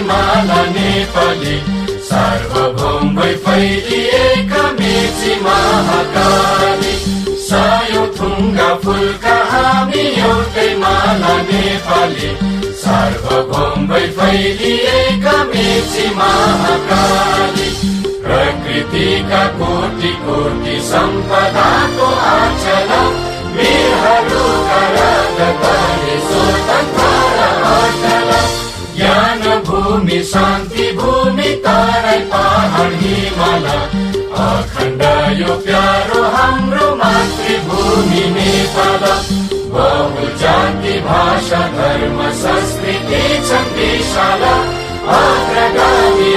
माला नेपाली सार्वभौम भई फैलिएका मेची महाकाली सयौं थुङ्गा फुलका हामी एउटै माला नेपाली सार्वभौम भई फैलिएका मेची महाकाली प्रकृतिका कोटि कोटि सम्पदाको आचल वीरहरूका रगतले स्वतन्त्र अटल ज्ञान भूमि शान्ति भूमि तराई पहाड हिमाल अखण्ड यो प्यारो हाम्रो मातृभूमि नेपाल बहु जाति भाषा धर्म संस्कृति छन् विशाल अग्रगामी